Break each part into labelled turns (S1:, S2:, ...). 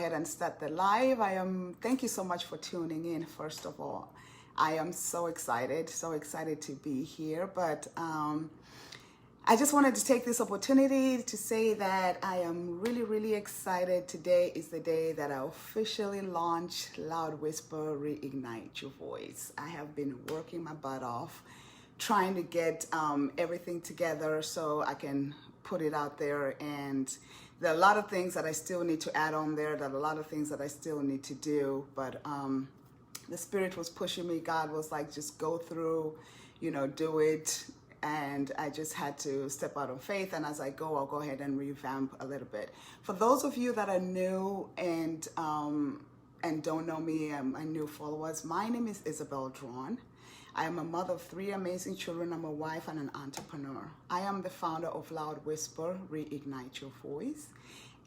S1: ahead and start the live. Thank you so much for tuning in, first of all. I am so excited to be here. But I just wanted to take this opportunity to say that I am really excited. Today is the day that I officially launch Loud Whisper Reignite Your Voice. I have been working my butt off, trying to get everything together so I can put it out there, and there are a lot of things that I still need to add on there. There are a lot of things that I still need to do, but the Spirit was pushing me. God was like, just go through, do it. And I just had to step out of faith, and as I go, I'll go ahead and revamp a little bit. For those of you that are new and don't know me, my new followers, my name is Isabel Draughon. I am a mother of 3 amazing children. I'm a wife and an entrepreneur. I am the founder of Loud Whisper, Reignite Your Voice.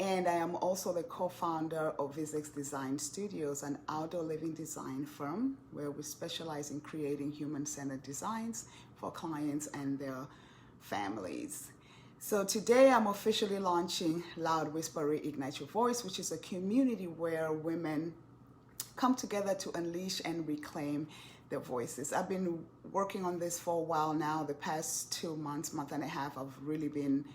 S1: And I am also the co-founder of Visix Design Studios, an outdoor living design firm where we specialize in creating human-centered designs for clients and their families. So today I'm officially launching Loud Whisper, Reignite Your Voice, which is a community where women come together to unleash and reclaim their voices. I've been working on this for a while now. The past 2 months, month and a half, I've really been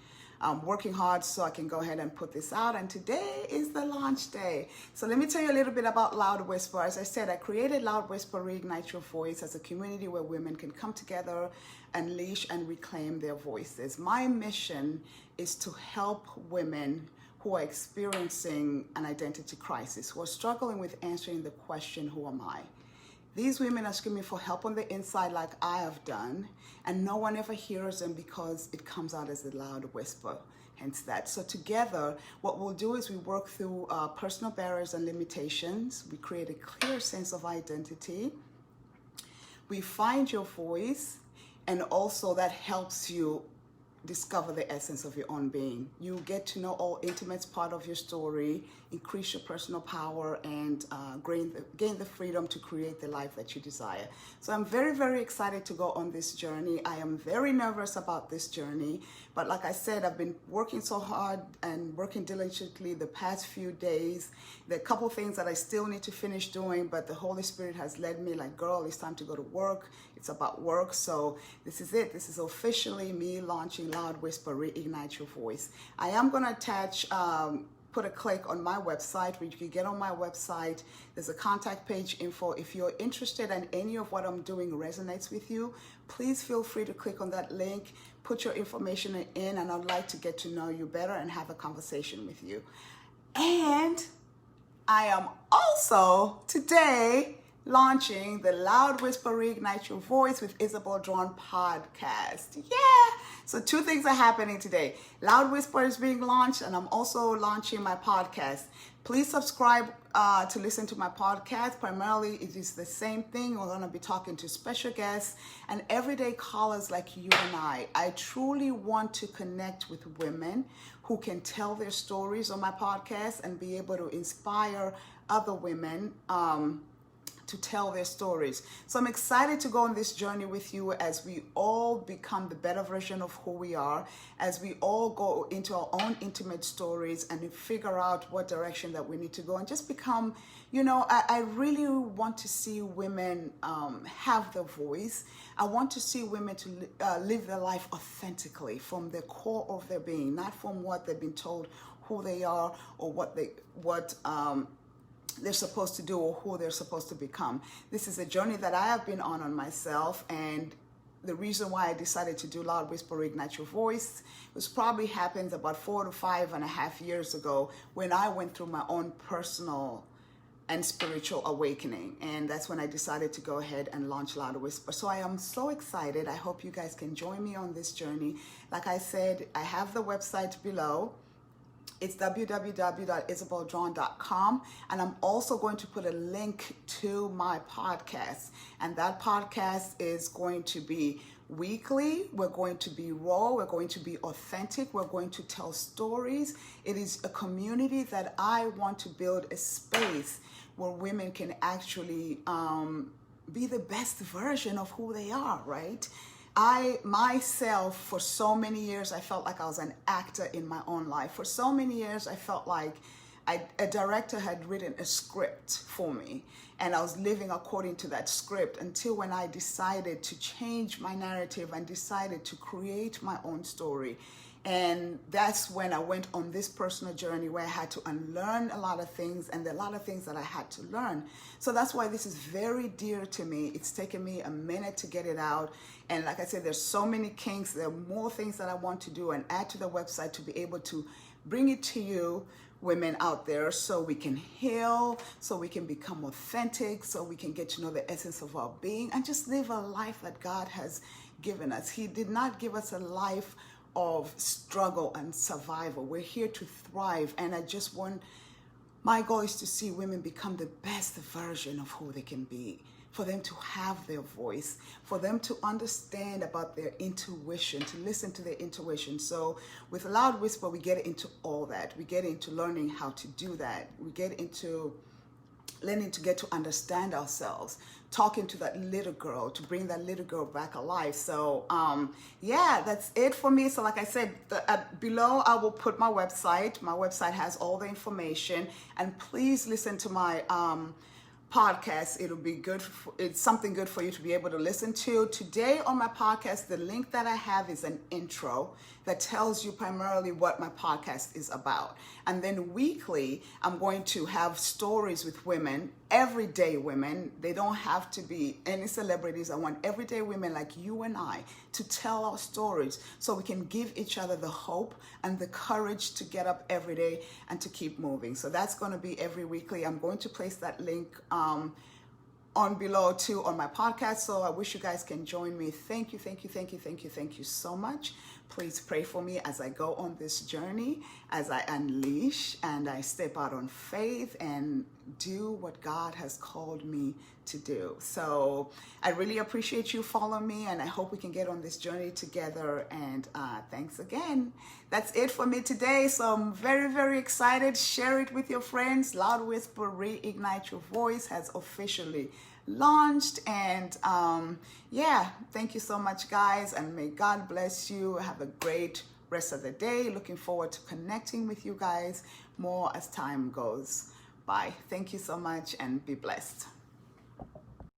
S1: working hard so I can go ahead and put this out. And today is the launch day. So let me tell you a little bit about Loud Whisper. As I said, I created Loud Whisper Reignite Your Voice as a community where women can come together, unleash and reclaim their voices. My mission is to help women who are experiencing an identity crisis, who are struggling with answering the question, who am I? These women are screaming for help on the inside like I have done, and no one ever hears them because it comes out as a loud whisper, hence that. So together, what we'll do is we work through personal barriers and limitations. We create a clear sense of identity. We find your voice, and also that helps you discover the essence of your own being. You get to know all intimate part of your story, increase your personal power, and gain the freedom to create the life that you desire. So I'm very excited to go on this journey. I am very nervous about this journey, but like I said, I've been working so hard and working diligently the past few days. There are a couple things that I still need to finish doing, but the Holy Spirit has led me like, girl, it's time to go to work. It's about work. So this is it. This is officially me launching Loud Whisper, Reignite Your Voice. I am going to attach, put a click on my website where you can get on my website. There's a contact page info. If you're interested and any of what I'm doing resonates with you, please feel free to click on that link, put your information in, and I'd like to get to know you better and have a conversation with you. And I am also today launching the Loud Whisper Reignite Your Voice with Isabel Draughon podcast. Yeah! So 2 things are happening today. Loud Whisper is being launched, and I'm also launching my podcast. Please subscribe to listen to my podcast. Primarily, it is the same thing. We're going to be talking to special guests and everyday callers like you and I. I truly want to connect with women who can tell their stories on my podcast and be able to inspire other women to tell their stories. So I'm excited to go on this journey with you as we all become the better version of who we are, as we all go into our own intimate stories and figure out what direction that we need to go and just become, I really want to see women have their voice. I want to see women to live their life authentically from the core of their being, not from what they've been told who they are or what they're supposed to do or who they're supposed to become. This is a journey that I have been on myself, and the reason why I decided to do Loud Whisper Reignite Your Voice was probably happened about 4 to 5.5 years ago when I went through my own personal and spiritual awakening, and that's when I decided to go ahead and launch Loud Whisper. So I am so excited. I hope you guys can join me on this journey. Like I said, I have the website below. It's www.isabeldrawhon.com, and I'm also going to put a link to my podcast, and that podcast is going to be weekly. We're going to be raw, we're going to be authentic, we're going to tell stories. It is a community that I want to build a space where women can actually be the best version of who they are, right? I myself, for so many years, I felt like I was an actor in my own life. For so many years, I felt like a director had written a script for me, and I was living according to that script until when I decided to change my narrative and decided to create my own story. And that's when I went on this personal journey where I had to unlearn a lot of things, and there are a lot of things that I had to learn. So that's why this is very dear to me. It's taken me a minute to get it out. And like I said, there's so many kinks. There are more things that I want to do and add to the website to be able to bring it to you, women out there, so we can heal, so we can become authentic, so we can get to know the essence of our being and just live a life that God has given us. He did not give us a life of struggle and survival. We're here to thrive, and my goal is to see women become the best version of who they can be, for them to have their voice, for them to understand about their intuition, to listen to their intuition. So with Loud Whisper, we get into all that. We get into learning how to do that. We get into learning to get to understand ourselves, talking to that little girl, to bring that little girl back alive. So yeah, that's it for me. So like I said, below I will put my website. My website has all the information, and please listen to my podcast. It'll be good. It's something good for you to be able to listen to. Today on my podcast, the link that I have is an intro that tells you primarily what my podcast is about. And then weekly, I'm going to have stories with women, everyday women. They don't have to be any celebrities. I want everyday women like you and I to tell our stories so we can give each other the hope and the courage to get up every day and to keep moving. So that's going to be every weekly. I'm going to place that link on below too on my podcast. So I wish you guys can join me. Thank you so much. Please pray for me as I go on this journey, as I unleash and I step out on faith and do what God has called me to do. So I really appreciate you following me, and I hope we can get on this journey together. And thanks again. That's it for me today. So I'm very, very excited. Share it with your friends. Loud Whisper Reignite Your Voice has officially launched, and yeah, thank you so much, guys, and may God bless you. Have a great rest of the day. Looking forward to connecting with you guys more as time goes by. Thank you so much, and be blessed.